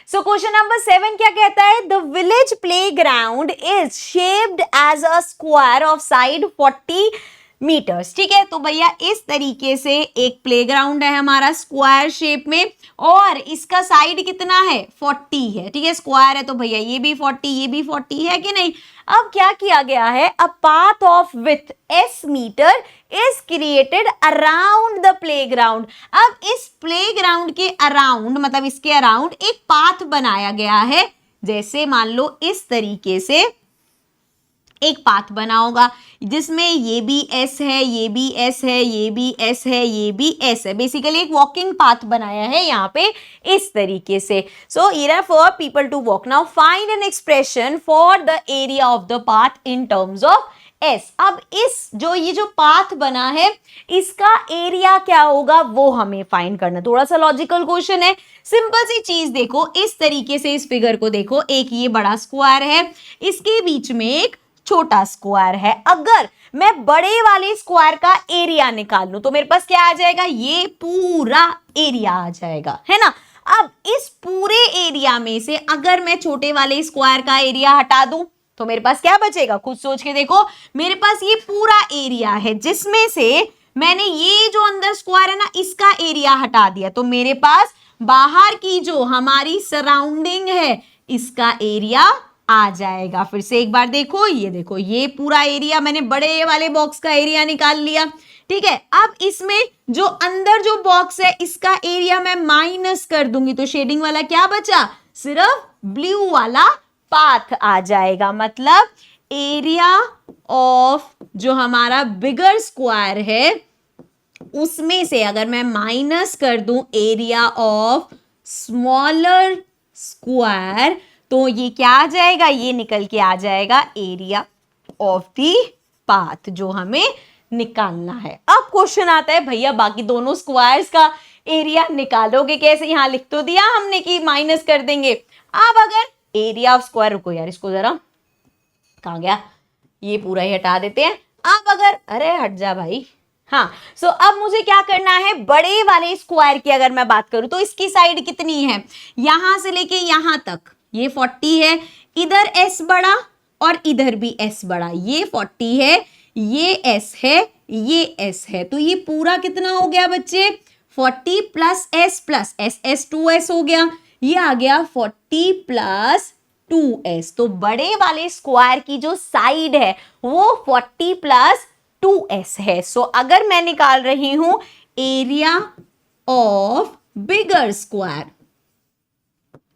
So question number 7 क्या कहता है? The village playground is shaped as a square of side 40 metres. ठीक है, तो भैया इस तरीके से एक प्लेग्राउंड है हमारा स्क्वायर शेप में, और इसका साइड कितना है? 40 है। ठीक है, स्क्वायर है तो भैया ये भी 40, ये भी 40 है कि नहीं। अब क्या किया गया है? A path of width s metre is created around the playground. अब इस प्लेग्राउंड के अराउंड, मतलब इसके अराउंड एक पाथ बनाया गया है। जैसे मान लो इस तरीके से एक पाथ बना होगा जिसमें ये भी S है, ये भी S है, ये भी S है, ये भी S है। बेसिकली एक वॉकिंग पाथ बनाया है यहाँ पे इस तरीके से। So area for people to walk. Now find an expression for the area of the path in terms of S। अब इस ये जो पाथ बना है इसका एरिया क्या होगा वो हमें फाइंड करना। थोड़ा सा लॉजिकल क्वेश्चन है, सिंपल सी चीज देखो, इस तरीके से इस फिगर को देखो, एक ये बड़ा स्क्वायर है, इसके बीच में एक छोटा स्क्वायर है। अगर मैं बड़े वाले स्क्वायर का एरिया निकाल लूं तो मेरे पास क्या आ जाएगा? ये पूरा एरिया आ जाएगा, है ना। अब इस पूरे एरिया में से अगर मैं छोटे वाले स्क्वायर का एरिया हटा दूं तो मेरे पास क्या बचेगा? खुद सोच के देखो, मेरे पास ये पूरा एरिया है जिसमें से मैंने ये जो अंदर स्क्वायर है ना इसका एरिया हटा दिया, तो मेरे पास बाहर की जो हमारी सराउंडिंग है इसका एरिया आ जाएगा। फिर से एक बार देखो, ये देखो, ये पूरा एरिया मैंने बड़े वाले बॉक्स का एरिया निकाल लिया। ठीक है, अब इसमें जो अंदर जो बॉक्स है इसका एरिया मैं माइनस कर दूंगी तो शेडिंग वाला क्या बचा? सिर्फ ब्लू वाला पाथ आ जाएगा। मतलब एरिया ऑफ जो हमारा बिगर स्क्वायर है उसमें से अगर मैं माइनस कर दूं एरिया ऑफ स्मॉलर स्क्वायर तो ये क्या आ जाएगा? ये निकल के आ जाएगा एरिया ऑफ दी पाथ जो हमें निकालना है। अब क्वेश्चन आता है भैया बाकी दोनों स्क्वायर्स का एरिया निकालोगे कैसे? यहां लिख तो दिया हमने कि माइनस कर देंगे। अब अगर एरिया ऑफ स्क्वायर, रुको यार इसको जरा, कहां गया? ये पूरा ही हटा देते हैं। अब अगर, अरे हट जा भाई, हाँ, सो अब मुझे क्या करना है? बड़े वाले स्क्वायर की अगर मैं बात करूं तो इसकी साइड कितनी है? यहां से लेके यहां तक ये 40 है, इधर S बड़ा और इधर भी S बड़ा, ये 40 है, ये S है, ये S है, तो ये पूरा कितना हो गया बच्चे? 40 प्लस S 2S हो गया, ये आ गया 40 प्लस 2S। तो बड़े वाले स्क्वायर की जो साइड है वो 40 प्लस 2S है। सो अगर मैं निकाल रही हूं एरिया ऑफ बिगर स्क्वायर,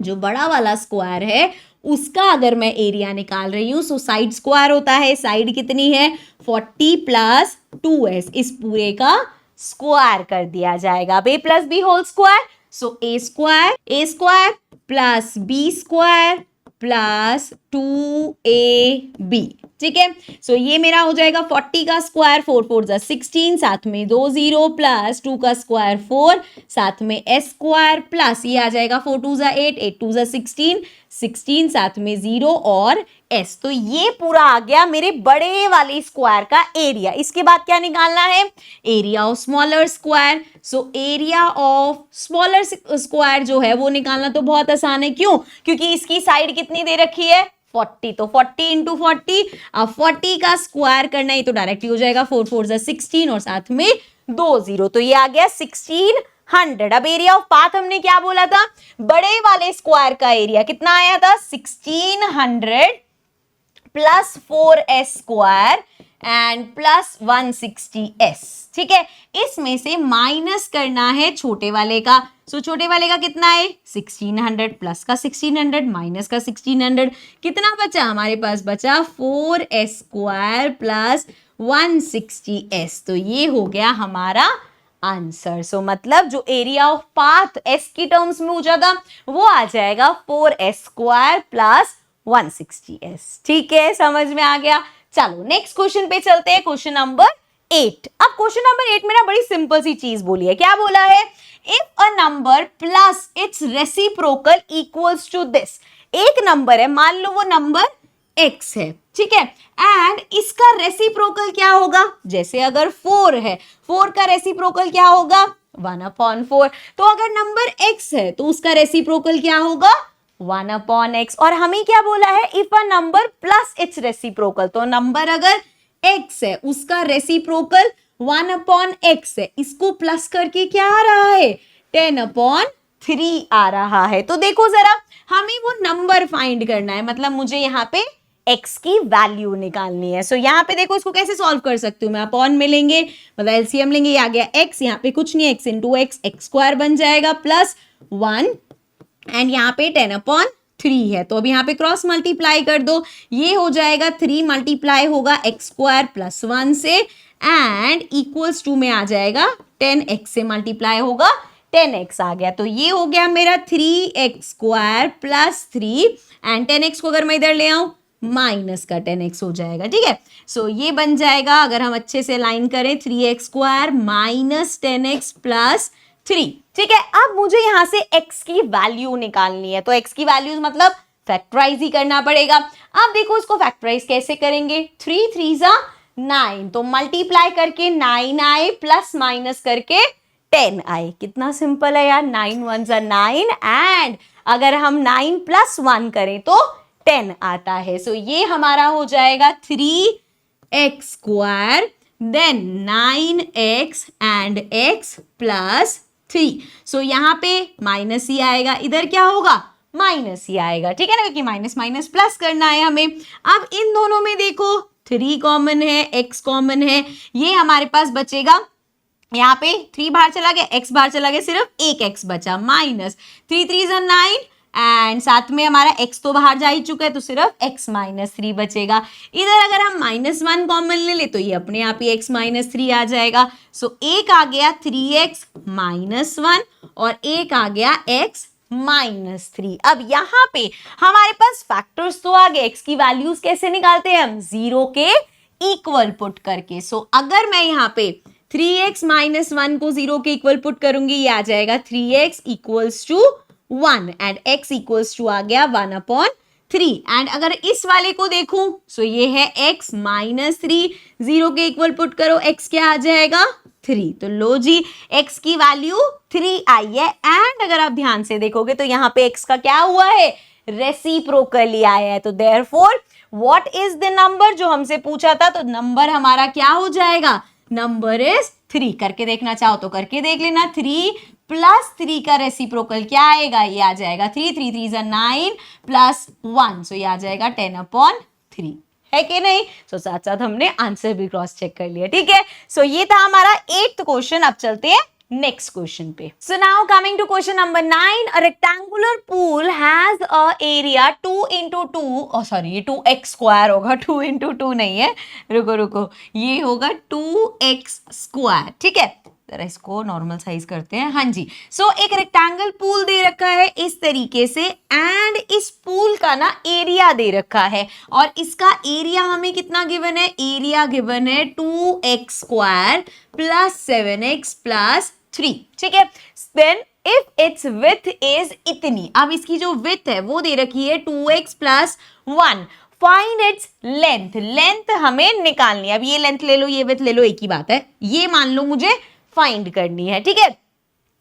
जो बड़ा वाला स्क्वायर है उसका अगर मैं एरिया निकाल रही हूं, सो साइड स्क्वायर होता है, साइड कितनी है? 40 प्लस 2S, इस पूरे का स्क्वायर कर दिया जाएगा। अब a plus B whole square, so a square plus b square plus 2ab। ठीक है, सो ये मेरा हो जाएगा 40 का स्क्वायर, 4 4 जा 16, साथ में 2 0 प्लस 2 का स्क्वायर 4, साथ में s स्क्वायर प्लस ये आ जाएगा 4 2 जा 8, 8 2 जा 16, 16 साथ में 0 और s। तो ये पूरा आ गया मेरे बड़े वाले स्क्वायर का एरिया। इसके बाद क्या निकालना है? Area of smaller square. So area of smaller square जो है वो निकालना तो बहुत आसान है। क्यों? क्योंकि इसकी साइड कितनी दे रखी है? 40, तो 40 इंटू 40, अब 40 का स्क्वायर करना है तो डायरेक्टली हो जाएगा 4 4 जा 16 और साथ में 2 0, तो ये आ गया 1600। अब एरिया ऑफ पाथ हमने क्या बोला था? बड़े वाले स्क्वायर का एरिया कितना आया था? 1600 plus 4s square and plus 160s। ठीक है, इसमें से माइनस करना है छोटे वाले का। सो छोटे वाले का कितना है? 1600 प्लस का 1600 माइनस का 1600, कितना बचा हमारे पास? बचा 4s स्क्वायर प्लस 160s। तो ये हो गया हमारा आंसर। सो मतलब जो एरिया ऑफ पाथ s की टर्म्स में पूछा था वो आ जाएगा 4s स्क्वायर प्लस 160s। ठीक है, समझ में आ गया। चलो नेक्स्ट क्वेश्चन पे चलते हैं, क्वेश्चन नंबर 8। अब क्वेश्चन नंबर 8 में ना बड़ी सिंपल सी चीज बोली है। क्या बोला है? If a number plus its reciprocal equals to this. एक नंबर है, मान लो वो नंबर x है, ठीक है, एंड इसका रेसिप्रोकल क्या होगा? जैसे अगर 4 है, 4 का रेसिप्रोकल क्या होगा? 1/4। तो अगर नंबर x है तो उसका रेसिप्रोकल क्या होगा? 1 अपॉन एक्स। और हमें क्या बोला है, if a number plus its reciprocal, तो नंबर अगर x है उसका रेसिप्रोकल 1 अपॉन एक्स है, इसको प्लस करके क्या आ रहा है, 10 अपॉन 3 आ रहा है। तो देखो जरा, हमें वो नंबर फाइंड करना है, मतलब मुझे यहाँ पे x की वैल्यू निकालनी है। सो यहाँ पे देखो इसको कैसे सॉल्व कर सकती हूँ मैं, अपॉन में लेंगे मतलब एलसीएम लेंगे, ये आ गया x, यहाँ पे कुछ नहीं, x into x, x square बन जाएगा प्लस 1 एंड यहाँ पे 10 अपॉन 3 है, तो अब यहाँ पे क्रॉस मल्टीप्लाई कर दो, ये हो जाएगा 3 मल्टीप्लाई होगा एक्स स्क्वायर प्लस 1 से एंड इक्वल्स टू में आ जाएगा 10x से मल्टीप्लाई होगा 10x आ गया, तो ये हो गया मेरा 3x square plus 3 and 10x को अगर मैं इधर ले आऊं माइनस का 10x हो जाएगा, ठीक है। सो ये बन जाएगा, अगर हम अच्छे से लाइन करें, 3x square minus 10x plus 3, ठीक है। अब मुझे यहां से x की वैल्यू निकालनी है, तो x की वैल्यू मतलब फैक्टराइज ही करना पड़ेगा। अब देखो इसको फैक्टराइज कैसे करेंगे, 3 3 9, तो मल्टीप्लाई करके 9 आए प्लस माइनस करके 10 आए, कितना सिंपल है यार, 9 1 9 एंड अगर हम 9 प्लस 1 करें तो 10 आता है। सो ये हमारा हो जाएगा 3x square then 9x and x plus 3। So यहाँ पे माइनस ही आएगा, इधर क्या होगा, माइनस ही आएगा, ठीक है ना, क्योंकि माइनस माइनस प्लस करना है हमें। अब इन दोनों में देखो 3 कॉमन है, x कॉमन है, ये हमारे पास बचेगा, यहाँ पे 3 बाहर चला गया, x बाहर चला गया, सिर्फ एक x बचा, माइनस 3 3 9 एंड साथ में हमारा x तो बाहर जा ही चुका है, तो सिर्फ x माइनस 3 बचेगा। इधर अगर हम -1 कॉमन ले ले तो ये अपने आप ही x माइनस 3 आ जाएगा। सो एक आ गया 3x माइनस 1 और एक आ गया x माइनस 3। अब यहाँ पे हमारे पास फैक्टर्स तो आ गए, x की वैल्यूज कैसे निकालते हैं हम, 0 के इक्वल पुट करके। सो अगर मैं यहाँ पे 3x माइनस 1 को 0 के इक्वल पुट करूंगी, ये आ जाएगा 3x equals to 1 and x equals to आ गया 1 अपॉन 3 एंड अगर इस वाले को देखूं सो ये है x माइनस 3, 0 के इक्वल पुट करो, x क्या आ जाएगा 3, तो लो जी x की वैल्यू 3 आई है एंड अगर आप ध्यान से देखोगे तो यहाँ पे x का क्या हुआ है, रेसिप्रोकली आया है, तो therefore what is the number जो हमसे पूछा था, तो नंबर हमारा क्या हो जाएगा, नंबर इज 3। करके देखना चाहो तो करके देख लेना, 3 प्लस 3 का रेसिप्रोकल क्या आएगा, ये आ जाएगा 3 3 3 9 प्लस 1, सो ये आ जाएगा 10 अपॉन 3, है कि नहीं। सो साथ साथ हमने आंसर भी क्रॉस चेक कर लिया, ठीक है। सो ये था हमारा 8th क्वेश्चन। अब चलते हैं नेक्स्ट क्वेश्चन पे। So now coming to question number 9, a rectangular pool has a area 2 into 2, sorry ये 2x स्क्वायर होगा, 2 इंटू 2 नहीं है, रुको रुको, ये होगा 2x स्क्वायर, ठीक है। जरा इसको नॉर्मल साइज करते हैं, हाँ जी। सो एक रेक्टेंगल पूल दे रखा है इस तरीके से एंड इस पूल का ना एरिया दे रखा है और इसका एरिया हमें कितना गिवन है, एरिया गिवन है 2x square plus 7x plus 3, ठीक है। Then if its width is इतनी, अब इसकी जो विड्थ है वो दे रखी है 2x plus 1, find its length, length हमें निकालनी है। अब ये लेंथ ले लो, ये विड्थ ले लो, एक ही बात है, ये मान लो मुझे फाइंड करनी है, ठीक है।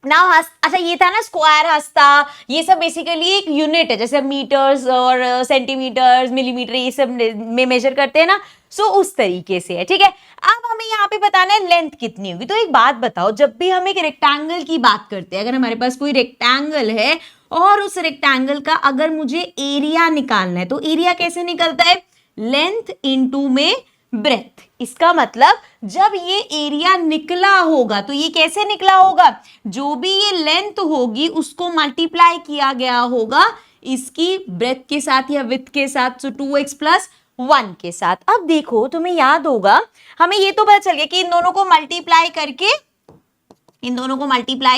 नाउ अच्छा ये था ना स्क्वायर हस्ता, ये सब बेसिकली एक यूनिट है, जैसे मीटर्स और सेंटीमीटर्स मिलीमीटर ये सब में मेजर करते हैं ना, सो उस तरीके से है, ठीक है। अब हमें यहाँ पे बताना है लेंथ कितनी होगी। तो एक बात बताओ, जब भी हम एक रेक्टेंगल की बात करते हैं, अगर हमारे पास कोई रेक्टेंगल है और उस रेक्टेंगल का अगर मुझे एरिया निकालना है तो एरिया कैसे निकलता है, लेंथ इनटू में ब्रेथ। इसका मतलब जब ये एरिया निकला होगा तो ये कैसे निकला होगा, जो भी ये लेंथ होगी उसको मल्टीप्लाई किया गया होगा इसकी ब्रेथ के साथ या विड्थ के साथ, सो 2x प्लस 1 के साथ। अब देखो तुम्हें याद होगा, हमें ये तो पता चल गया कि इन दोनों को मल्टीप्लाई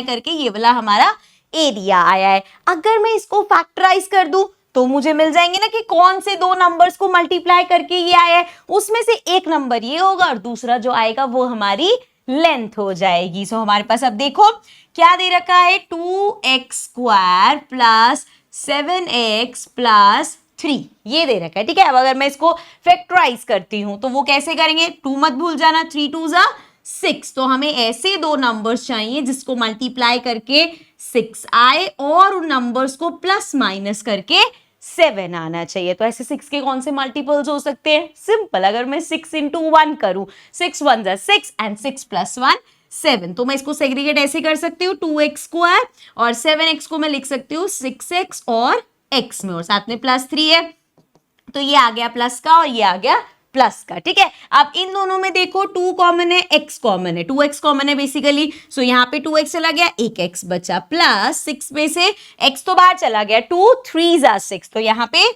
करके ये वाला हमारा एरिया आया है। अगर मैं इसको फैक्टराइज कर दूं तो मुझे मिल जाएंगे ना कि कौन से दो नंबर्स को मल्टीप्लाई करके ये आया है, उसमें से एक नंबर ये होगा और दूसरा जो आएगा वो हमारी लेंथ हो जाएगी। सो हमारे पास अब देखो क्या दे रखा है, 2x square plus 7x plus 3 ये दे रखा है, ठीक है। अब अगर मैं इसको फैक्टराइज करती हूं तो वो कैसे करेंगे, 2 मत भूल जाना, 3 2 6, तो हमें ऐसे दो नंबर्स चाहिए जिसको मल्टीप्लाई करके 6 आए और उन नंबर्स को प्लस माइनस करके 7 आना चाहिए। तो ऐसे 6 के कौन से मल्टीपल्स हो सकते हैं? सिंपल, अगर मैं 6 इंटू 1 करूं, 6 1 जा 6 एंड 6 प्लस 1 7, तो मैं इसको सेग्रीगेट ऐसे कर सकती हूँ 2x स्क्वायर और 7x को मैं लिख सकती हूँ 6x और x में, और साथ में प्लस 3 है, तो ये आ गया प्लस का और ये आ गया प्लस का। ठीक है, अब इन दोनों में देखो 2 कॉमन है, x कॉमन है, 2x कॉमन है बेसिकली, सो यहाँ पे 2x चला गया, एक x बचा, प्लस 6 में से x तो बाहर चला गया, 2 3 जा 6, तो यहाँ पे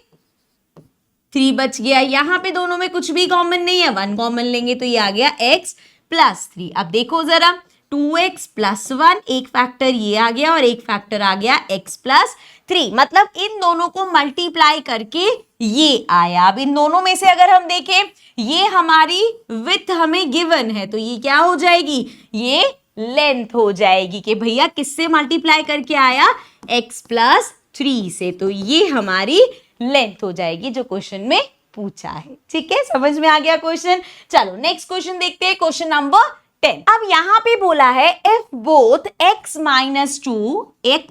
3 बच गया। यहाँ पे दोनों में कुछ भी कॉमन नहीं है, 1 कॉमन लेंगे तो ये आ गया x प्लस 3। अब देखो जरा 2x प्लस 1, एक फैक्टर ये आ गया और एक फैक्टर आ गया x प्लस 3, मतलब इन दोनों को मल्टीप्लाई करके ये आया। अब इन दोनों में से अगर हम देखें, ये हमारी विड्थ हमें गिवन है, तो ये क्या हो जाएगी? ये लेंथ हो जाएगी कि भैया किससे मल्टीप्लाई करके आया? x प्लस 3 से, तो ये हमारी लेंथ हो जाएगी जो क्वेश्चन में पूछा है। ठीक है, समझ में आ गया क्वेश्चन। चलो नेक्स्ट क्वेश्चन देखते हैं, क्वेश्चन नंबर 10। अब यहां पे बोला है if both x minus 2 and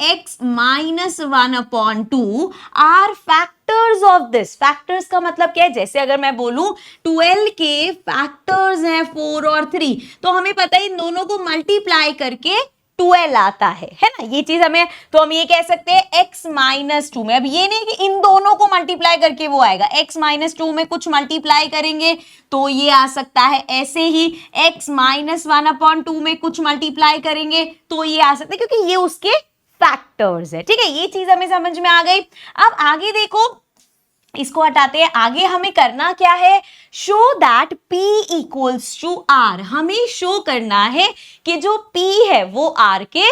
x minus 1 upon 2 are factors of this. Factors का मतलब क्या है? जैसे अगर मैं बोलूं 12 के फैक्टर्स हैं 4 और 3, तो हमें पता है इन दोनों को मल्टीप्लाई करके 12 आता है ना, ये चीज हमें, तो हम ये कह सकते हैं x माइनस 2 में। अब ये नहीं कि इन दोनों को मल्टीप्लाई करके वो आएगा, x माइनस 2 में कुछ मल्टीप्लाई करेंगे तो ये आ सकता है, ऐसे ही x माइनस 1 अपॉन 2 में कुछ मल्टीप्लाई करेंगे तो ये आ सकता है, क्योंकि ये उसके फैक्टर्स है। ठीक है, ये चीज हमें समझ में आ गई। अब आगे देखो, इसको हटाते हैं, आगे हमें करना क्या है? Show that P equals to R। हमें शो करना है कि जो P है वो R के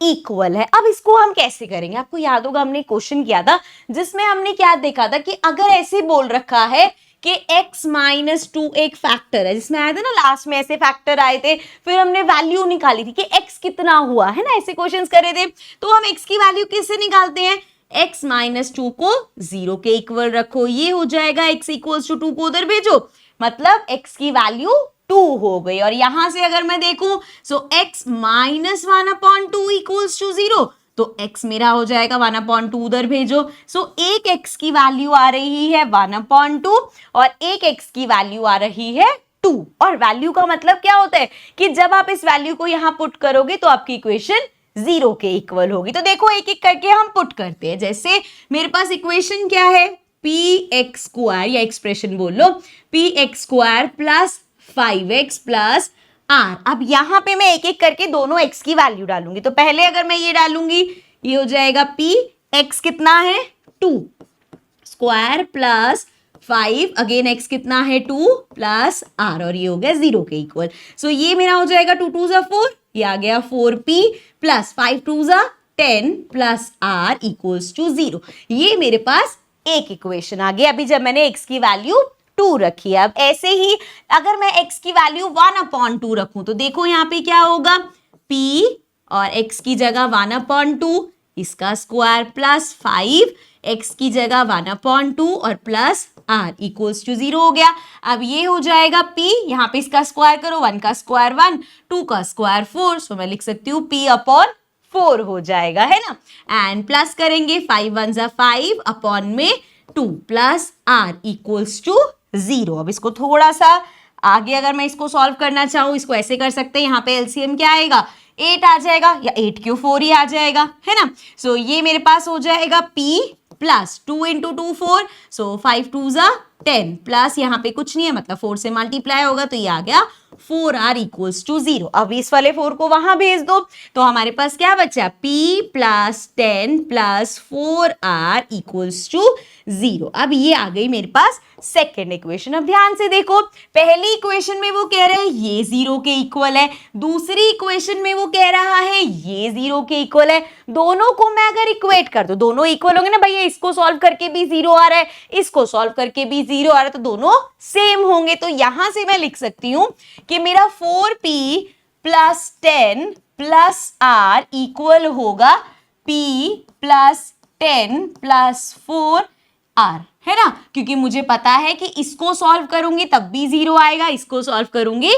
इक्वल है। अब इसको हम कैसे करेंगे? आपको याद होगा हमने क्वेश्चन किया था जिसमें हमने क्या देखा था कि अगर ऐसे बोल रखा है कि x माइनस 2 एक फैक्टर है, जिसमें आया था ना लास्ट में ऐसे फैक्टर आए थे, फिर हमने वैल्यू निकाली थी कि x कितना हुआ है ना, ऐसे क्वेश्चंस करे थे। तो हम x की वैल्यू किससे निकालते हैं? x माइनस 2 को 0 के इक्वल रखो, ये हो जाएगा x इक्वल्स टू 2 को उधर भेजो, मतलब x की वैल्यू 2 हो गई। और यहां से अगर मैं देखूं, so x minus 1 upon 2 equals to 0, तो x मेरा हो जाएगा 1 अपॉन 2 उधर भेजो, सो एक x की वैल्यू आ रही है 1 अपॉन 2 और एक x की वैल्यू आ रही है 2। और वैल्यू का मतलब क्या होता है कि जब आप इस वैल्यू को यहां पुट करोगे तो आपकी इक्वेशन 0 के इक्वल होगी। तो देखो एक एक करके हम पुट करते हैं। जैसे मेरे पास इक्वेशन क्या है? px स्क्वायर, या एक्सप्रेशन बोल लो, px square plus 5x plus r। अब यहां पे मैं एक एक करके दोनों x की वैल्यू डालूंगी। तो पहले अगर मैं ये डालूंगी, ये हो जाएगा p, x कितना है 2 स्क्वायर प्लस 5, अगेन x कितना है 2 प्लस r, और ये हो गया 0 के इक्वल। सो ये मेरा हो जाएगा 2 2 4, ये आ गया 4p plus 5 2 10 plus r equals to 0। ये मेरे पास एक इक्वेशन आ गई। अभी जब मैंने x की वैल्यू 2 रखी है, अब ऐसे ही अगर मैं x की वैल्यू 1 अपॉन 2 रखूं, तो देखो यहाँ पे क्या होगा, p और x की जगह 1 अपॉन 2, इसका स्क्वायर प्लस 5, x की जगह 1 अपॉन 2 और प्लस r इक्वल्स टू 0 हो गया। अब ये हो जाएगा p, यहाँ पे इसका स्क्वायर करो, 1 का स्क्वायर 1, 2 का स्क्वायर 4, सो मैं लिख सकती हूँ p अपॉन 4 हो जाएगा, है ना। एंड प्लस करेंगे 5 1 जा 5 अपॉन में 2 प्लस r इक्वल्स टू 0। अब इसको थोड़ा सा आगे अगर मैं इसको सॉल्व करना चाहूँ, इसको ऐसे कर सकते हैं, यहाँ पे एलसीएम क्या आएगा, 8 आ जाएगा, या 8 क्यों 4 ही आ जाएगा, है ना। सो ये मेरे पास हो जाएगा p प्लस 2 इंटू 2 4, सो 5 2 जा 10 प्लस यहाँ पे कुछ नहीं है, मतलब 4 से मल्टीप्लाई होगा, तो ये आ गया 4r इक्वल्स टू 0। अब इस वाले 4 को वहां भेज दो, तो हमारे पास क्या बचा, p plus 10 plus 4r equals to 0। अब ये आ गई मेरे पास सेकेंड इक्वेशन। अब ध्यान से देखो, पहली इक्वेशन में वो कह रहे हैं ये 0 के इक्वल है, दूसरी इक्वेशन में वो कह रहा है ये 0 के इक्वल है। दोनों को मैं अगर इक्वेट कर दूं, दोनों इक्वल होंगे ना भैया, इसको सॉल्व करके भी 0 आ रहा है, इसको सॉल्व करके भी 0 आ रहा है, तो दोनों सेम होंगे। तो यहां से मैं लिख सकती हूं कि मेरा 4p plus 10 plus r equal होगा p प्लस 10 प्लस 4r, है ना, क्योंकि मुझे पता है कि इसको सॉल्व करूंगी तब भी 0 आएगा, इसको सॉल्व करूंगी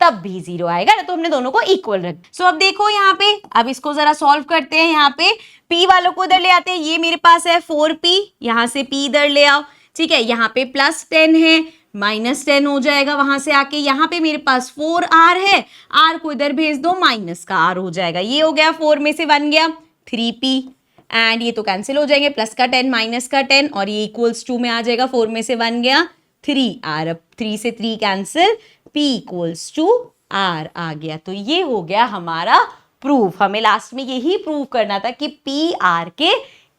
तब भी 0 आएगा ना, तो हमने दोनों को इक्वल रख। सो अब देखो यहाँ पे, अब इसको जरा सॉल्व करते हैं। यहाँ पे p वालों को इधर ले आते हैं, ये मेरे पास है 4p, यहाँ से p इधर ले आओ, ठीक है। यहाँ पे +10 है, -10 हो जाएगा वहां से आके। यहाँ पे मेरे पास 4r है, r को इधर भेज दो, माइनस का r हो जाएगा। ये हो गया, 4 में से 1 गया 3p, एंड ये तो कैंसिल हो जाएंगे, प्लस का 10 माइनस का 10, और ये इक्वल्स 2 में आ जाएगा। 4 में से 1 गया 3r, अब 3 से 3 cancel, p equals to r आ गया। तो ये हो गया हमारा प्रूफ। हमें लास्ट में यही प्रूव करना था कि p r के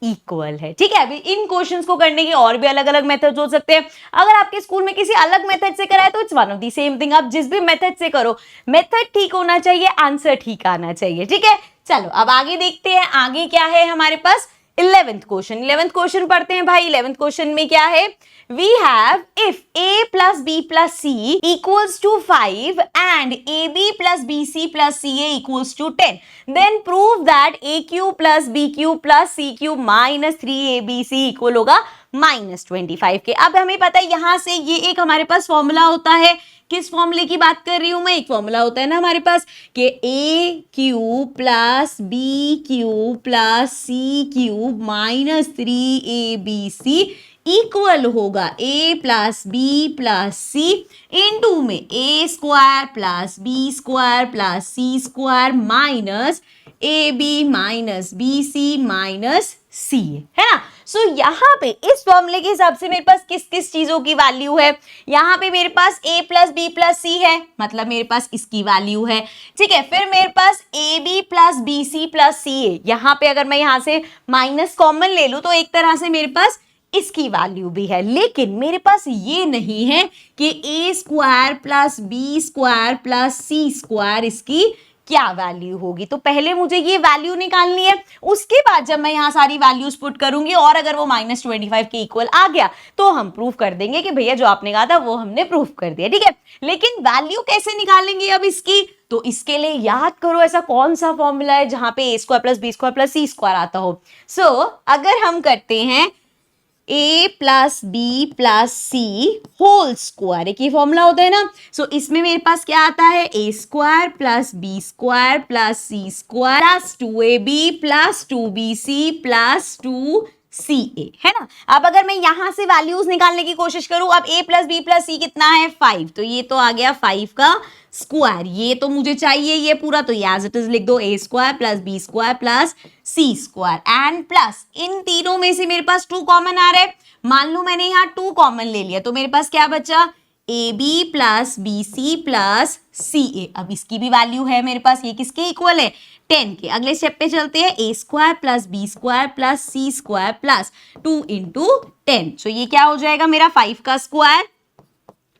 इक्वल है, ठीक है। अभी इन क्वेश्चंस को करने के और भी अलग अलग मेथड्स हो सकते हैं। अगर आपके स्कूल में किसी अलग मेथड से कराए तो it's one of the same thing. आप जिस भी मेथड से करो, मेथड ठीक होना चाहिए, आंसर ठीक आना चाहिए, ठीक है। चलो अब आगे देखते हैं, आगे क्या है हमारे पास। 11th क्वेश्चन, 11th क्वेश्चन पढ़ते हैं भाई। 11th क्वेश्चन में क्या है, we have if a plus b plus c equals to 5 and ab plus bc plus ca equals to 10, then prove that aq plus bq plus cq minus 3abc equal होगा -25 के। अब हमें पता है यहां से ये एक हमारे पास फॉर्मूला होता है। किस फॉर्मूले की बात कर रही हूं मैं, एक फॉर्मूला होता है ना हमारे पास कि a cube plus b cube plus c cube minus 3abc equal होगा a plus b plus c into में a square plus B square plus C square minus a b minus b c minus c, है ना। सो यहाँ पे इस फॉर्मूले के हिसाब से मेरे पास किस किस चीजों की वैल्यू है। यहाँ पे मेरे पास a plus b plus c है, मतलब मेरे पास इसकी वैल्यू है, ठीक है। फिर मेरे पास a b plus b c plus c है। यहाँ पे अगर मैं यहाँ से माइनस कॉमन ले लूँ तो एक तरह से मेरे पास इसकी वैल्यू भी है। लेकिन मेरे पास ये नहीं है कि a square plus B square plus C square इसकी क्या वैल्यू होगी। तो पहले मुझे ये वैल्यू निकालनी है, उसके बाद जब मैं यहाँ सारी वैल्यूज पुट करूंगी और अगर वो -25 के इक्वल आ गया तो हम प्रूव कर देंगे कि भैया जो आपने कहा था वो हमने प्रूव कर दिया, ठीक है। लेकिन वैल्यू कैसे निकालेंगे अब इसकी, तो इसके लिए याद करो ऐसा कौन सा फॉर्मूला है जहां पे a square plus B square plus C square आता हो। सो अगर हम करते हैं a plus b plus c whole square, एक ये फॉर्मूला होता है ना। सो इसमें मेरे पास क्या आता है, a square plus B square plus C square plus 2ab plus 2bc plus 2ca, है ना। अब अगर मैं यहां से वैल्यूज निकालने की कोशिश करूं, अब a प्लस बी प्लस सी कितना है 5, तो ये तो आ गया 5 का स्क्वायर। ये तो मुझे चाहिए ये पूरा, तो एज इट इज लिख दो a square plus B square plus C square and plus इन तीनों में से मेरे पास 2 कॉमन आ रहा है। मान लो मैंने यहाँ 2 कॉमन ले लिया तो मेरे पास क्या बचा, a b plus b c plus c a. अब इसकी भी वैल्यू है मेरे पास, ये किसके इक्वल है 10 के। अगले स्टेप पे चलते हैं, a square plus B square plus C square plus 2 into 10। So ये क्या हो जाएगा मेरा 5 का स्क्वायर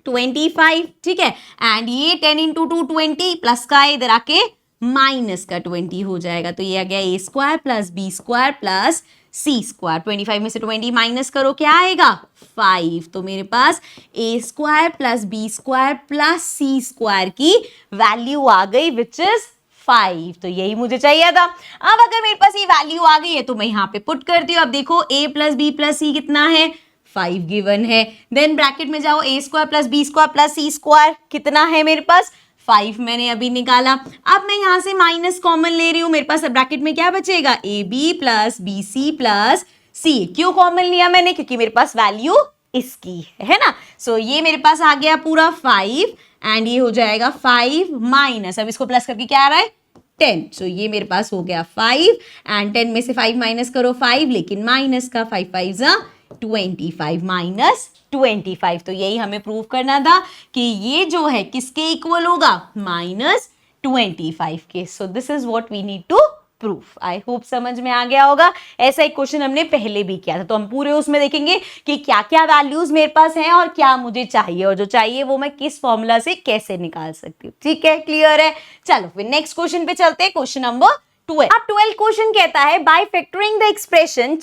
25, ठीक है। एंड ये 10 इंटू 2 20 प्लस का इधर आके माइनस का 20 हो जाएगा। तो ये आ गया a square plus B square plus C square. 25 में से 20 माइनस करो क्या आएगा 5। तो मेरे पास a square plus B square plus C square की वैल्यू आ गई विच इज 5। तो यही मुझे चाहिए था। अब अगर मेरे पास ये वैल्यू आ गई है तो मैं यहाँ पे पुट करती हूँ। अब देखो a प्लस बी प्लस सी कितना है 5 गिवन है। देन ब्रैकेट में जाओ a square plus B square plus C square कितना है मेरे पास 5 मैंने अभी निकाला। अब मैं यहाँ से माइनस कॉमन ले रही हूँ, मेरे पास ब्रैकेट में क्या बचेगा a b plus b c plus c. क्यों कॉमन लिया मैंने, क्योंकि मेरे पास वैल्यू इसकी है ना। सो ये मेरे पास आ गया पूरा 5 एंड ये हो जाएगा 5 माइनस, अब इसको प्लस करके क्या आ रहा है 10। सो ये मेरे पास हो गया 5 एंड 10 में से 5 माइनस करो 5, लेकिन माइनस का 5 5 जा 25 माइनस 25। तो यही हमें प्रूव करना था कि ये जो है किसके इक्वल होगा -25 के। So this is what we need to proof. I hope समझ में आ गया होगा। ऐसा एक क्वेश्चन हमने पहले भी किया था, तो हम पूरे उसमें देखेंगे कि क्या क्या वैल्यूज मेरे पास हैं और क्या मुझे चाहिए, और जो चाहिए वो मैं किस फॉर्मूला से कैसे निकाल सकती हूँ। ठीक है, क्लियर है। चलो फिर नेक्स्ट क्वेश्चन पे चलते हैं, क्वेश्चन नंबर 12। अब 12 क्वेश्चन कहता है by factoring the expression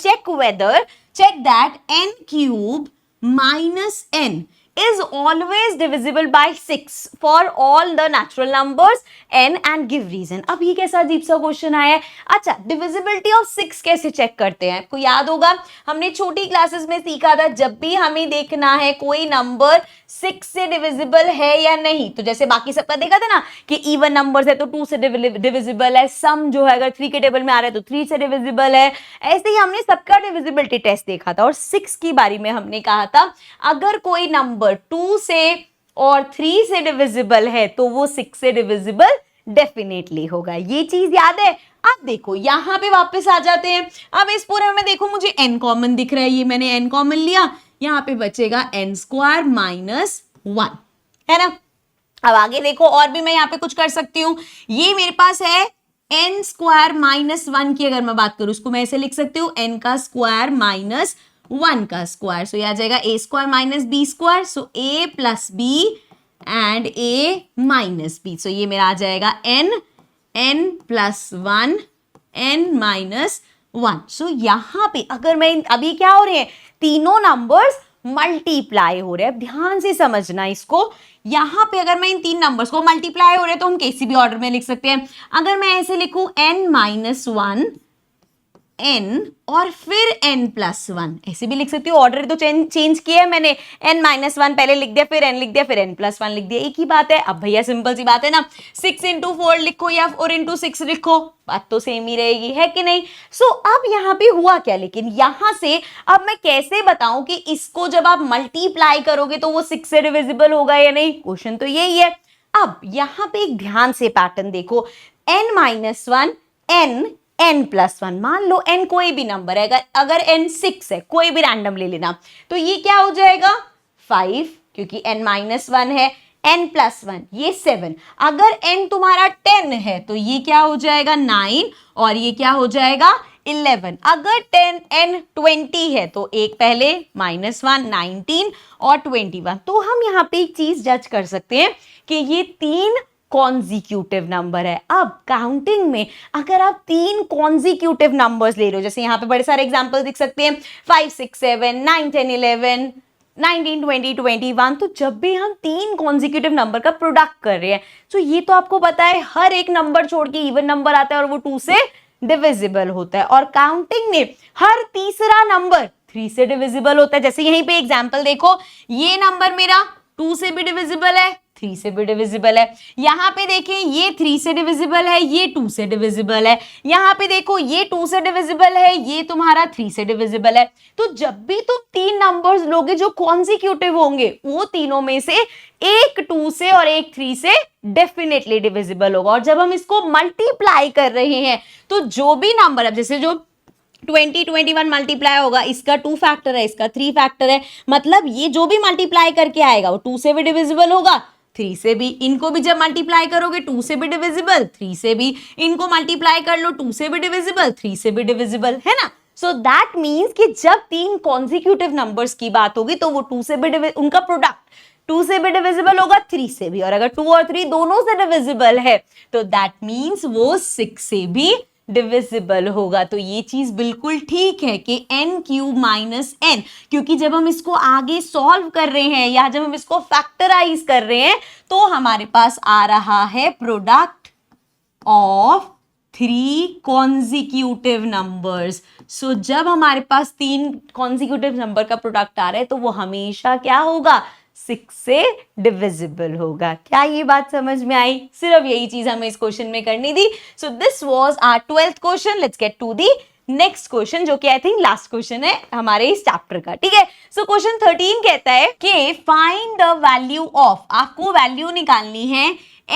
check that n cube minus n is always divisible by 6 for all the natural numbers n and give reason. अब ये कैसा अजीब सा क्वेश्चन आया है. अच्छा, डिविजिबिलिटी ऑफ 6 कैसे चेक करते हैं? आपको याद होगा हमने छोटी क्लासेस में सीखा था, जब भी हमें देखना है कोई नंबर 6 से डिविजिबल है या नहीं, तो जैसे बाकी सबका देखा था ना कि इवन नंबर्स है तो 2 से डिविजिबल है, सम जो है अगर 3 के टेबल में आ रहा है तो 3 से डिविजिबल है. ऐसे ही हमने सबका डिविजिबिलिटी टेस्ट देखा था. और 6 की बारी में हमने कहा था अगर कोई नंबर 2 से और 3 से डिविजिबल है तो वो 6 से डिविजिबल डेफिनेटली होगा. ये चीज याद है. अब देखो यहां पे वापस आ जाते हैं. अब इस पूरे में देखो मुझे n कॉमन दिख रहा है, ये मैंने n कॉमन लिया, यहां पे बचेगा n स्क्वायर माइनस 1, है ना. अब आगे देखो और भी मैं यहाँ पे कुछ कर सकती हूँ. ये मेरे पास है n स्क्वायर माइनस 1 की अगर मैं बात करूँ, उसको मैं ऐसे लिख सकती हूँ n का स्क्वायर माइनस 1 का स्क्वायर. सो ये आ जाएगा a square minus b square. So a plus b and a minus b. सो ये मेरा आ जाएगा n प्लस 1 n माइनस 1. सो यहाँ पे अगर मैं अभी क्या हो रहे हैं, तीनों नंबर्स मल्टीप्लाई हो रहे हैं. ध्यान से समझना इसको. यहां पे अगर मैं इन तीन नंबर्स को मल्टीप्लाई हो रहे हैं तो हम किसी भी ऑर्डर में लिख सकते हैं. अगर मैं ऐसे लिखूं n माइनस 1 n और फिर n प्लस 1, ऐसे भी लिख सकती हूँ. ऑर्डर तो चेंज किया है मैंने, n माइनस 1 पहले लिख दिया, फिर n लिख दिया, फिर n प्लस 1 लिख दिया, एक ही बात है. अब भैया सिंपल सी बात है ना, 6 इंटू 4 लिखो या 4 इंटू 6 लिखो, बात तो सेम ही रहेगी, है कि नहीं. सो अब यहाँ पे हुआ क्या, लेकिन यहां से अब मैं कैसे बताऊं कि इसको जब आप मल्टीप्लाई करोगे तो वो 6 से डिविजिबल होगा या नहीं. क्वेश्चन तो यही है. अब यहाँ पे एक ध्यान से पैटर्न देखो, n माइनस 1 n प्लस 1. मान लो n कोई भी नंबर है, अगर n 6 है, कोई भी रैंडम ले लेना, तो ये क्या हो जाएगा 5, क्योंकि n माइनस 1 है, n प्लस 1 ये 7. अगर n तुम्हारा 10 है तो ये क्या हो जाएगा 9 और ये क्या हो जाएगा 11. अगर 10 n 20 है तो एक पहले माइनस 1 19 और 21. तो हम यहाँ पे एक चीज जज कर सकते हैं कि ये 3 कॉन्जिक्यूटिव नंबर है. अब काउंटिंग में अगर आप 3 कॉन्जिक्यूटिव नंबर्स ले रहे हो, जैसे यहाँ पे बड़े सारे एग्जांपल दिख सकते हैं 5 6 7 9 10 11 19 20 21. तो जब भी हम 3 कॉन्जिक्यूटिव नंबर का प्रोडक्ट कर रहे हैं, तो ये तो आपको पता है हर एक नंबर छोड़ के इवन नंबर आता है और वो 2 से डिविजिबल होता है. और काउंटिंग में हर तीसरा नंबर 3 से डिविजिबल होता है. जैसे यहीं पे एग्जांपल देखो, ये नंबर मेरा 2 से भी डिविजिबल है, 3 से भी डिविजिबल है. यहाँ पे देखें ये 3 से डिविजिबल है, ये 2 से डिविजिबल है. यहाँ पे देखो ये 2 से डिविजिबल है, ये तुम्हारा 3 से डिविजिबल है. तो जब भी तुम 3 नंबर्स लोगे जो कॉन्जिक्यूटिव होंगे, वो तीनों में से एक 2 से और एक 3 से डेफिनेटली डिविजिबल होगा. और जब हम इसको मल्टीप्लाई कर रहे हैं तो जो भी नंबर, अब जैसे जो 20 21 मल्टीप्लाई होगा, इसका 2 फैक्टर है, इसका 3 फैक्टर है, मतलब ये जो भी मल्टीप्लाई करके आएगा वो 2 से भी डिविजिबल होगा, 3 से भी. इनको भी जब मल्टीप्लाई करोगे 2 से भी डिविजिबल, 3 से भी. इनको मल्टीप्लाई कर लो 2 से भी डिविजिबल, 3 से भी डिविजिबल, है ना. सो दैट मीन्स कि जब 3 कॉन्जिक्यूटिव नंबर्स की बात होगी तो वो 2 से भी उनका प्रोडक्ट 2 से भी डिविजिबल होगा, 3 से भी. और अगर 2 और 3 दोनों से डिविजिबल है तो दैट मीन्स वो 6 से भी डिविजिबल होगा. तो ये चीज बिल्कुल ठीक है कि n क्यूब माइनस n, क्योंकि जब हम इसको आगे सॉल्व कर रहे हैं या जब हम इसको फैक्टराइज कर रहे हैं तो हमारे पास आ रहा है प्रोडक्ट ऑफ 3 कॉन्जिक्यूटिव नंबर्स. सो जब हमारे पास 3 कॉन्जिक्यूटिव नंबर का प्रोडक्ट आ रहा है तो वो हमेशा क्या होगा 6 से डिविजिबल होगा. क्या ये बात समझ में आई? सिर्फ यही चीज हमें इस क्वेश्चन में करनी थी. So this was our 12th question. Let's get to the next question, जो कि आई थिंक लास्ट क्वेश्चन है हमारे इस चैप्टर का. ठीक है. सो क्वेश्चन 13 कहता है कि फाइंड द वैल्यू ऑफ, आपको वैल्यू निकालनी है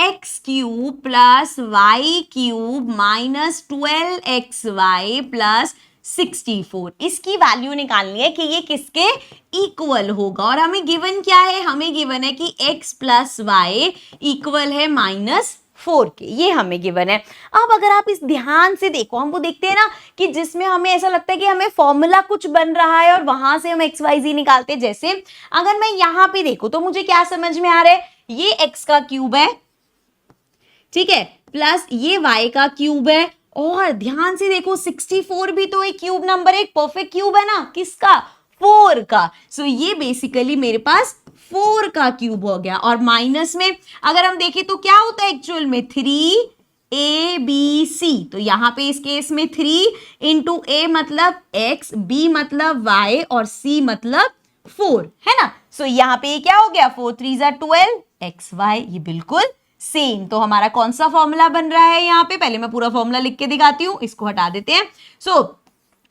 X cube plus Y cube minus 12xy plus 64. इसकी वैल्यू निकालनी है कि ये किसके इक्वल होगा. और हमें गिवन क्या है, हमें गिवन है कि x प्लस वाई इक्वल है -4 के. ये हमें गिवन है. अब अगर आप इस ध्यान से देखो, हम वो देखते हैं ना कि जिसमें हमें ऐसा लगता है कि हमें फॉर्मूला कुछ बन रहा है और वहां से हम XYZ निकालते हैं. जैसे अगर मैं यहां पे देखूं तो मुझे क्या समझ में आ रहा है, ये x का क्यूब है, ठीक है, प्लस ये y का क्यूब है. और ध्यान से देखो 64 भी तो एक क्यूब नंबर है, एक परफेक्ट क्यूब है ना, किसका 4 का. सो ये बेसिकली मेरे पास 4 का क्यूब हो गया। और माइनस में अगर हम देखें तो क्या होता है एक्चुअल में 3ABC, तो यहाँ पे इस केस में 3 इंटू ए मतलब x, b मतलब y और c मतलब 4 है ना। सो यहाँ पे ये क्या हो गया 4 3 12 xy, ये बिल्कुल सेम। तो हमारा कौन सा फॉर्मूला बन रहा है यहाँ पे, पहले मैं पूरा फॉर्मूला लिख के दिखाती हूँ, इसको हटा देते हैं।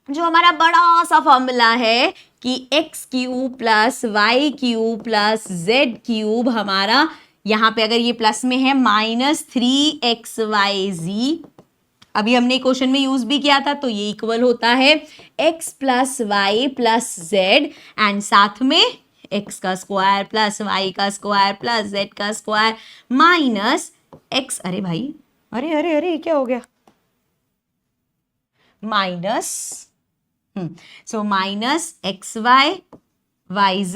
जो हमारा बड़ा सा फॉर्मूला है कि X cube plus Y cube plus Z cube, हमारा यहाँ पे अगर ये प्लस में है -3xyz, अभी हमने क्वेश्चन में यूज भी किया था, तो ये इक्वल होता है x plus Y plus Z and साथ में x का स्क्वायर प्लस y का स्क्वायर प्लस z का स्क्वायर माइनस x, अरे भाई अरे अरे अरे क्या हो गया, minus so minus xy yz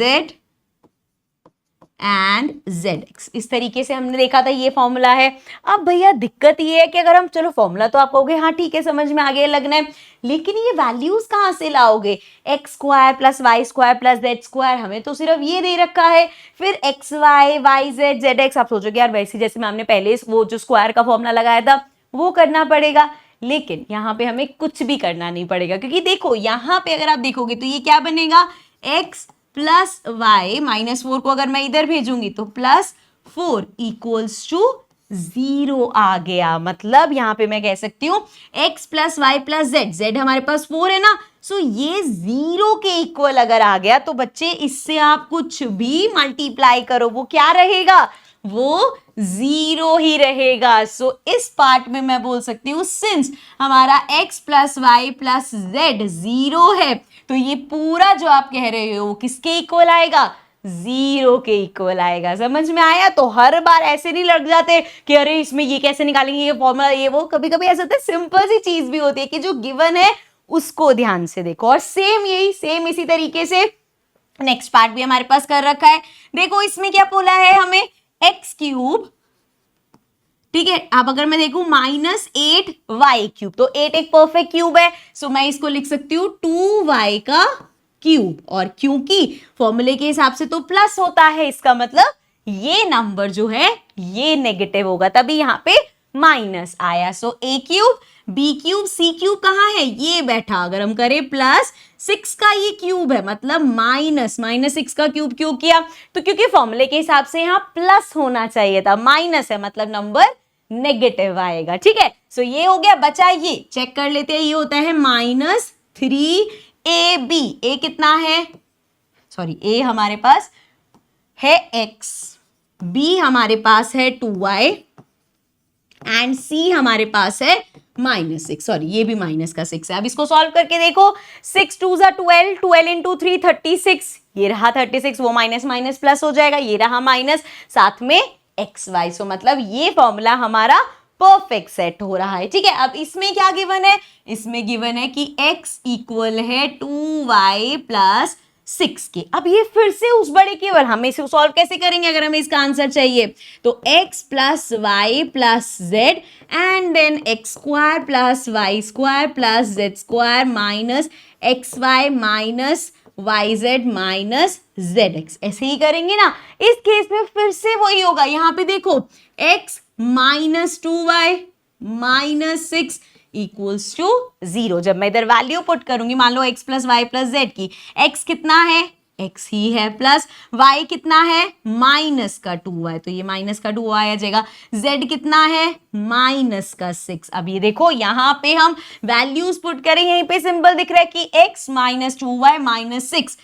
and zx। इस तरीके से हमने देखा था, ये फॉर्मूला है। अब भैया दिक्कत ये है कि अगर हम, चलो फॉर्मूला तो आप कहोगे हाँ ठीक है समझ में आ गया लगना है, लेकिन ये वैल्यूज कहाँ से लाओगे, X square plus Y square plus Z square, हमें तो सिर्फ ये दे रखा है, फिर X Y Y Z Z X, आप सोचोगे यार वैसे जैसे मैम ने पहले वो जो स्क्वायर का फॉर्मूला लगाया था वो करना पड़ेगा, लेकिन यहाँ पे हमें कुछ भी करना नहीं पड़ेगा, क्योंकि देखो यहाँ पे अगर आप देखोगे तो ये क्या बनेगा, एक्स प्लस वाई -4 को अगर मैं इधर भेजूंगी तो +4 इक्वल्स टू 0 आ गया। मतलब यहाँ पे मैं कह सकती हूँ x plus Y plus Z, Z हमारे पास 4 है ना, सो ये 0 के इक्वल अगर आ गया तो बच्चे इससे आप कुछ भी मल्टीप्लाई करो वो क्या रहेगा, वो 0 ही रहेगा। सो इस पार्ट में मैं बोल सकती हूँ सिंस हमारा x plus Y plus Z 0 है, तो ये पूरा जो आप कह रहे हो किसके इक्वल आएगा, 0 के इक्वल आएगा। समझ में आया। तो हर बार ऐसे नहीं लग जाते कि अरे इसमें ये कैसे निकालेंगे, ये फॉर्मूला ये वो, कभी कभी ऐसा होता है सिंपल सी चीज भी होती है कि जो गिवन है उसको ध्यान से देखो। और सेम इसी तरीके से नेक्स्ट पार्ट भी हमारे पास कर रखा है। देखो इसमें क्या बोला है हमें, एक्स क्यूब, ठीक है। अब अगर मैं देखूं -8y3, तो 8 एक परफेक्ट क्यूब है, सो मैं इसको लिख सकती हूँ 2y का क्यूब, और क्योंकि फॉर्मूले के हिसाब से तो प्लस होता है, इसका मतलब ये नंबर जो है ये नेगेटिव होगा, तभी यहाँ पे माइनस आया। सो a cube b cube c cube कहाँ है, ये बैठा, अगर हम करें +6 का ये क्यूब है, मतलब -6 का क्यूब क्यों किया, तो क्योंकि फॉर्मूले के हिसाब से यहाँ प्लस होना चाहिए था, माइनस है मतलब नंबर नेगेटिव आएगा। ठीक है, सो ये हो गया, बचा ये चेक कर लेते हैं, ये होता है -3ab। ए कितना है, सॉरी ए हमारे पास है x, b हमारे पास है 2y एंड c हमारे पास है -6, सॉरी ये भी -6 है। अब इसको सॉल्व करके देखो, 6 2 12, 12 इंटू 3 36, ये रहा 36, वो माइनस माइनस प्लस हो जाएगा, ये रहा माइनस, साथ में xy, सो मतलब ये फॉर्मूला हमारा परफेक्ट सेट हो रहा है। ठीक है, अब इसमें क्या गिवन है, इसमें गिवन है कि x इक्वल है 2y प्लस 6 के। अब ये फिर से उस बड़े केवल, हम इसे सॉल्व कैसे करेंगे अगर हमें इसका आंसर चाहिए, तो x plus Y plus Z and then X square plus Y square plus Z square minus X Y minus Y Z minus Z X, ऐसे ही करेंगे ना। इस केस में फिर से वही होगा, यहाँ पे देखो x minus 2y minus 6 equals to 0। जब मैं इधर वैल्यू पुट करूंगी, मान लो x plus Y plus Z की, x कितना है, x ही है, प्लस y कितना है, माइनस का 2y, तो ये माइनस का 2y आ जाएगा, z कितना है, माइनस का 6। अब ये देखो यहाँ पे हम वैल्यूज पुट करें, यहीं पे सिंबल दिख रहा है कि x माइनस 2y माइनस 6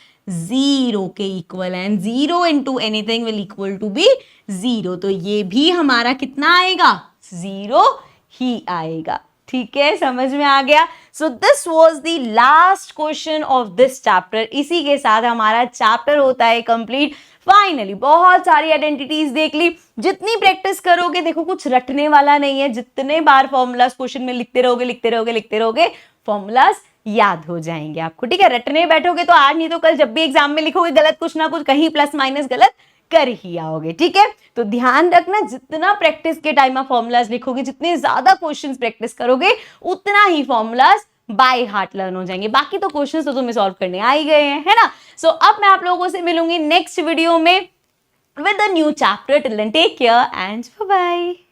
0 के इक्वल है, 0 into anything will equal to be 0, तो ये भी हमारा कितना आएगा, 0 ही आएगा। ठीक है, समझ में आ गया। So this was the last question of this chapter. इसी के साथ हमारा चैप्टर होता है कंप्लीट। फाइनली बहुत सारी आइडेंटिटीज देख ली, जितनी प्रैक्टिस करोगे, देखो कुछ रटने वाला नहीं है, जितने बार फॉर्मूलाज क्वेश्चन में लिखते रहोगे फॉर्मूलाज याद हो जाएंगे आपको। ठीक है, रटने बैठोगे तो आज नहीं तो कल जब भी एग्जाम में लिखोगे गलत कुछ ना कुछ, कहीं प्लस माइनस गलत कर ही आओगे। ठीक है, तो ध्यान रखना, जितना प्रैक्टिस के टाइम आप फॉर्मूलाज लिखोगे, जितने ज्यादा क्वेश्चंस प्रैक्टिस करोगे, उतना ही फॉर्मूलाज बाय हार्ट लर्न हो जाएंगे। बाकी तो क्वेश्चंस तो तुम्हें सॉल्व करने आ ही गए हैं, है ना। सो अब मैं आप लोगों से मिलूंगी नेक्स्ट वीडियो में with a new chapter. Till then, take care and bye bye.